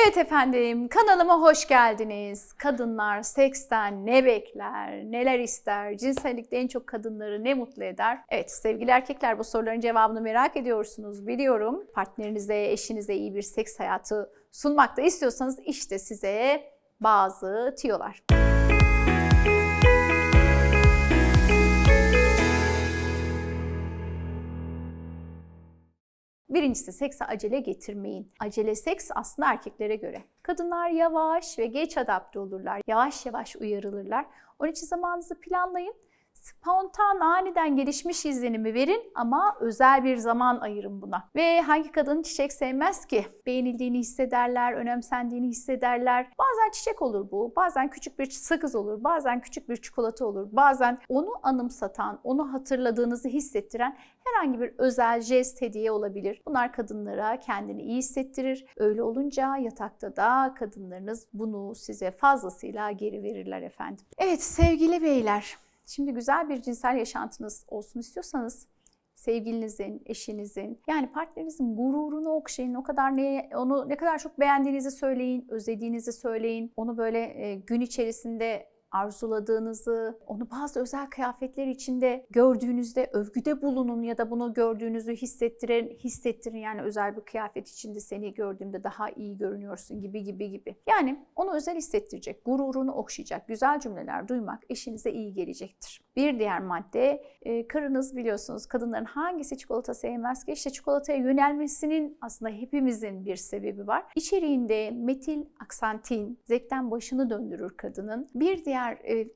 Evet efendim, kanalıma hoş geldiniz. Kadınlar seksten ne bekler, neler ister, cinsellikte en çok kadınları ne mutlu eder? Evet sevgili erkekler, bu soruların cevabını merak ediyorsunuz biliyorum. Partnerinize, eşinize iyi bir seks hayatı sunmak da istiyorsanız işte size bazı tüyolar. Birincisi, sekse acele getirmeyin. Acele seks aslında erkeklere göre. Kadınlar yavaş ve geç adapte olurlar. Yavaş yavaş uyarılırlar. Onun için zamanınızı planlayın. Spontan, aniden gelişmiş izlenimi verin ama özel bir zaman ayırın buna. Ve hangi kadın çiçek sevmez ki? Beğenildiğini hissederler, önemsendiğini hissederler. Bazen çiçek olur bu, bazen küçük bir sakız olur, bazen küçük bir çikolata olur, bazen onu anımsatan, onu hatırladığınızı hissettiren herhangi bir özel jest, hediye olabilir. Bunlar kadınlara kendini iyi hissettirir. Öyle olunca yatakta da kadınlarınız bunu size fazlasıyla geri verirler efendim. Evet sevgili beyler, şimdi güzel bir cinsel yaşantınız olsun istiyorsanız sevgilinizin, eşinizin, yani partnerinizin gururunu okşayın. Onu ne kadar çok beğendiğinizi söyleyin, özlediğinizi söyleyin. Onu böyle gün içerisinde arzuladığınızı, onu bazı özel kıyafetler içinde gördüğünüzde övgüde bulunun ya da bunu gördüğünüzü hissettirin. Yani özel bir kıyafet içinde seni gördüğümde daha iyi görünüyorsun gibi. Yani onu özel hissettirecek, gururunu okşayacak güzel cümleler duymak eşinize iyi gelecektir. Bir diğer madde, karınız biliyorsunuz kadınların hangisi çikolata sevmez ki? İşte çikolataya yönelmesinin aslında hepimizin bir sebebi var. İçeriğinde metil aksantin, zevkten başını döndürür kadının. Bir diğer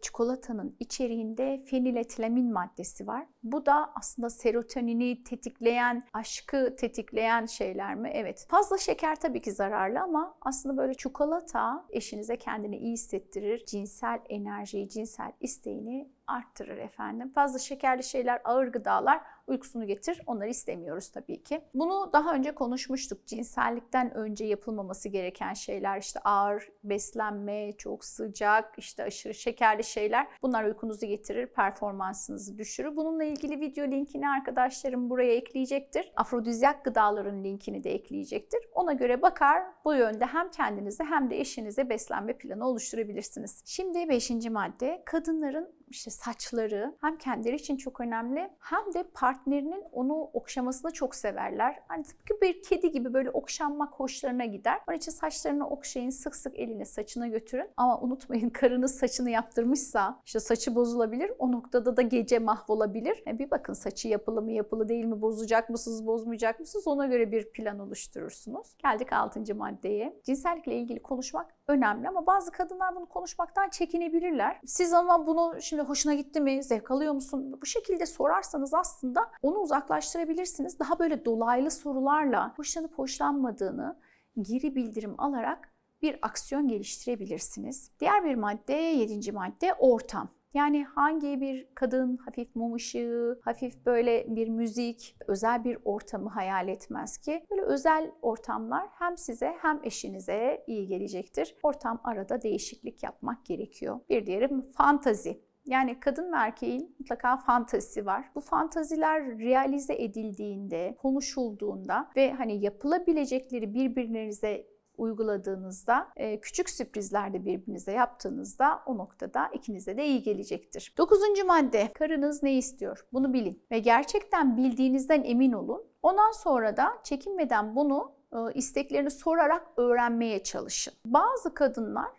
çikolatanın içeriğinde feniletilamin maddesi var. Bu da aslında serotonini tetikleyen, aşkı tetikleyen şeyler mi? Evet. Fazla şeker tabii ki zararlı ama aslında böyle çikolata eşinize kendini iyi hissettirir. Cinsel enerjiyi, cinsel isteğini arttırır efendim. Fazla şekerli şeyler, ağır gıdalar uykusunu getirir. Onları istemiyoruz tabii ki. Bunu daha önce konuşmuştuk. Cinsellikten önce yapılmaması gereken şeyler, işte ağır beslenme, çok sıcak, işte aşırı şekerli şeyler. Bunlar uykunuzu getirir, performansınızı düşürür. Bununla ilgili video linkini arkadaşlarım buraya ekleyecektir. Afrodizyak gıdaların linkini de ekleyecektir. Ona göre bakar, bu yönde hem kendinize hem de eşinize beslenme planı oluşturabilirsiniz. Şimdi 5. madde, kadınların işte saçları hem kendileri için çok önemli hem de partnerinin onu okşamasını çok severler. Hani tıpkı bir kedi gibi böyle okşanmak hoşlarına gider. Onun için saçlarını okşayın, sık sık elini saçına götürün. Ama unutmayın, karınız saçını yaptırmışsa işte saçı bozulabilir. O noktada da gece mahvolabilir. Bir bakın saçı yapılı mı, yapılı değil mi, bozacak mısınız, bozmayacak mısınız? Ona göre bir plan oluşturursunuz. Geldik 6. maddeye. Cinsellikle ilgili konuşmak önemli ama bazı kadınlar bunu konuşmaktan çekinebilirler. Siz ama bunu şimdi hoşuna gitti mi, zevk alıyor musun? Bu şekilde sorarsanız aslında onu uzaklaştırabilirsiniz. Daha böyle dolaylı sorularla hoşlanıp hoşlanmadığını geri bildirim alarak bir aksiyon geliştirebilirsiniz. Diğer bir madde, 7. madde, ortam. Yani hangi bir kadın hafif mum ışığı, hafif böyle bir müzik, özel bir ortamı hayal etmez ki? Böyle özel ortamlar hem size hem eşinize iyi gelecektir. Ortam arada değişiklik yapmak gerekiyor. Bir diğeri fantazi. Yani kadın ve erkeğin mutlaka fantazisi var. Bu fantaziler realize edildiğinde, konuşulduğunda ve hani yapılabilecekleri birbirinize uyguladığınızda, küçük sürprizler de birbirinize yaptığınızda o noktada ikinize de iyi gelecektir. 9. madde, karınız ne istiyor? Bunu bilin ve gerçekten bildiğinizden emin olun. Ondan sonra da çekinmeden bunu isteklerini sorarak öğrenmeye çalışın. Bazı kadınlar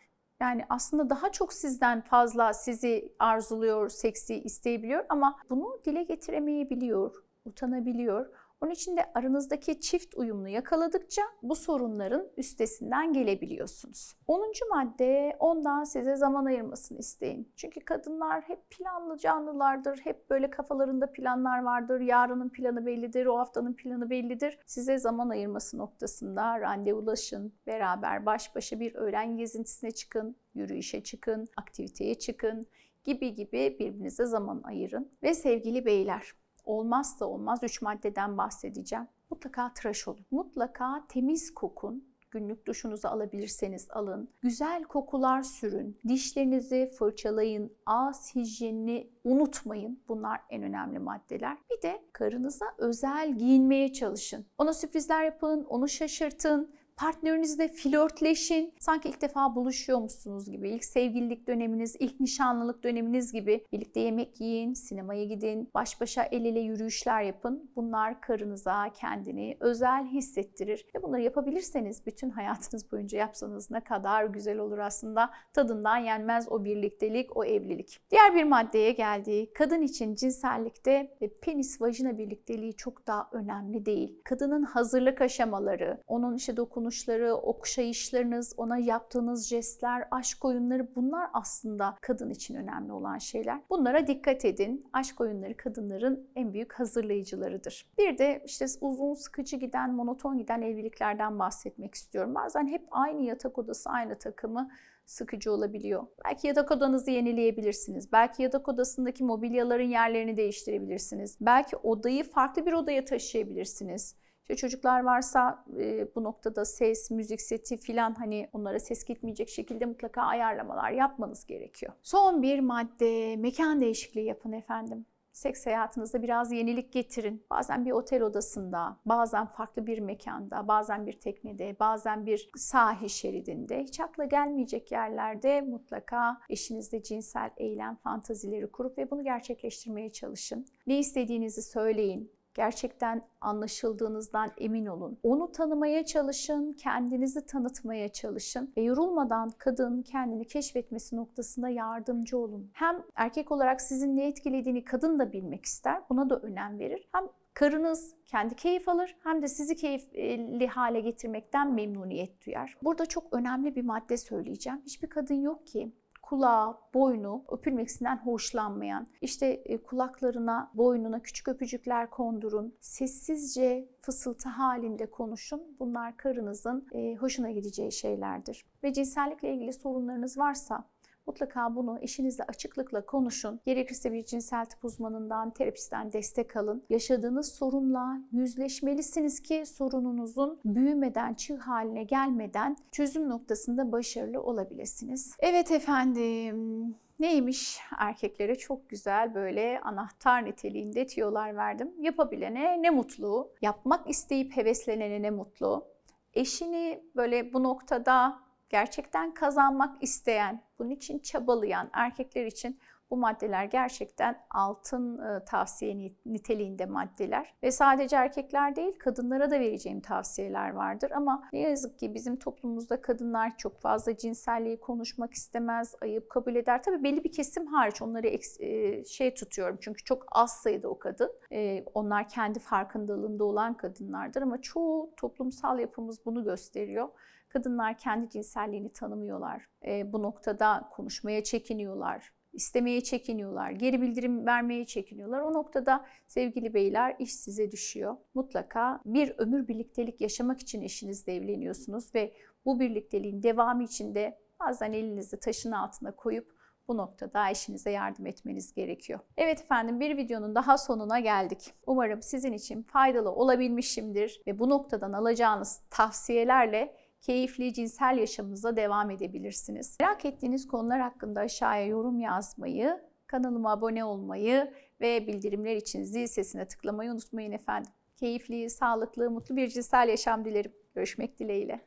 yani aslında daha çok sizden fazla sizi arzuluyor, seksi isteyebiliyor ama bunu dile getiremeyebiliyor, utanabiliyor. Onun için de aranızdaki çift uyumunu yakaladıkça bu sorunların üstesinden gelebiliyorsunuz. 10. madde, ondan size zaman ayırmasını isteyin. Çünkü kadınlar hep planlı canlılardır. Hep böyle kafalarında planlar vardır. Yarının planı bellidir, o haftanın planı bellidir. Size zaman ayırması noktasında randevulaşın. Beraber baş başa bir öğlen gezintisine çıkın, yürüyüşe çıkın, aktiviteye çıkın gibi birbirinize zaman ayırın. Ve sevgili beyler, olmazsa olmaz 3 maddeden bahsedeceğim. Mutlaka tıraş olun. Mutlaka temiz kokun. Günlük duşunuzu alabilirseniz alın. Güzel kokular sürün. Dişlerinizi fırçalayın. Ağız hijyenini unutmayın. Bunlar en önemli maddeler. Bir de karınıza özel giyinmeye çalışın. Ona sürprizler yapın, onu şaşırtın. Partnerinizle flörtleşin. Sanki ilk defa buluşuyormuşsunuz gibi. İlk sevgililik döneminiz, ilk nişanlılık döneminiz gibi. Birlikte yemek yiyin, sinemaya gidin, baş başa el ele yürüyüşler yapın. Bunlar karınıza kendini özel hissettirir. Ve bunları yapabilirseniz bütün hayatınız boyunca yapsanız ne kadar güzel olur aslında. Tadından yenmez o birliktelik, o evlilik. Diğer bir maddeye geldik. Kadın için cinsellikte penis vajina birlikteliği çok daha önemli değil. Kadının hazırlık aşamaları, onun işte dokunuşları, okşayışlarınız, ona yaptığınız jestler, aşk oyunları, bunlar aslında kadın için önemli olan şeyler. Bunlara dikkat edin. Aşk oyunları kadınların en büyük hazırlayıcılarıdır. Bir de işte uzun, sıkıcı giden, monoton giden evliliklerden bahsetmek istiyorum. Bazen hep aynı yatak odası, aynı takımı sıkıcı olabiliyor. Belki yatak odanızı yenileyebilirsiniz. Belki yatak odasındaki mobilyaların yerlerini değiştirebilirsiniz. Belki odayı farklı bir odaya taşıyabilirsiniz. İşte çocuklar varsa bu noktada ses, müzik seti filan, hani onlara ses gitmeyecek şekilde mutlaka ayarlamalar yapmanız gerekiyor. Son bir madde, mekan değişikliği yapın efendim. Seks hayatınızda biraz yenilik getirin. Bazen bir otel odasında, bazen farklı bir mekanda, bazen bir teknede, bazen bir sahil şeridinde, hiç akla gelmeyecek yerlerde mutlaka eşinizle cinsel eylem fantazileri kurup ve bunu gerçekleştirmeye çalışın. Ne istediğinizi söyleyin. Gerçekten anlaşıldığınızdan emin olun. Onu tanımaya çalışın, kendinizi tanıtmaya çalışın ve yorulmadan kadın kendini keşfetmesi noktasında yardımcı olun. Hem erkek olarak sizin ne etkilediğini kadın da bilmek ister, buna da önem verir. Hem karınız kendi keyif alır hem de sizi keyifli hale getirmekten memnuniyet duyar. Burada çok önemli bir madde söyleyeceğim. Hiçbir kadın yok ki kulağı, boynu öpülmesinden hoşlanmayan, işte kulaklarına, boynuna küçük öpücükler kondurun, sessizce fısıltı halinde konuşun. Bunlar karınızın hoşuna gideceği şeylerdir. Ve cinsellikle ilgili sorunlarınız varsa mutlaka bunu eşinizle açıklıkla konuşun. Gerekirse bir cinsel tıp uzmanından, terapistten destek alın. Yaşadığınız sorunla yüzleşmelisiniz ki sorununuzun büyümeden, çığ haline gelmeden çözüm noktasında başarılı olabilirsiniz. Evet efendim. Neymiş? Erkeklere çok güzel böyle anahtar niteliğinde tüyolar verdim. Yapabilene ne mutlu, yapmak isteyip heveslenene ne mutlu. Eşini böyle bu noktada gerçekten kazanmak isteyen, bunun için çabalayan erkekler için bu maddeler gerçekten altın tavsiye niteliğinde maddeler. Ve sadece erkekler değil, kadınlara da vereceğim tavsiyeler vardır. Ama ne yazık ki bizim toplumumuzda kadınlar çok fazla cinselliği konuşmak istemez, ayıp kabul eder. Tabii belli bir kesim hariç onları tutuyorum. Çünkü çok az sayıda o kadın. Onlar kendi farkındalığında olan kadınlardır ama çoğu toplumsal yapımız bunu gösteriyor. Kadınlar kendi cinselliğini tanımıyorlar. Bu noktada konuşmaya çekiniyorlar, istemeye çekiniyorlar, geri bildirim vermeye çekiniyorlar. O noktada sevgili beyler iş size düşüyor. Mutlaka bir ömür birliktelik yaşamak için eşinizle evleniyorsunuz ve bu birlikteliğin devamı için de bazen elinizi taşın altına koyup bu noktada eşinize yardım etmeniz gerekiyor. Evet efendim, bir videonun daha sonuna geldik. Umarım sizin için faydalı olabilmişimdir ve bu noktadan alacağınız tavsiyelerle keyifli cinsel yaşamınıza devam edebilirsiniz. Merak ettiğiniz konular hakkında aşağıya yorum yazmayı, kanalıma abone olmayı ve bildirimler için zil sesine tıklamayı unutmayın efendim. Keyifli, sağlıklı, mutlu bir cinsel yaşam dilerim. Görüşmek dileğiyle.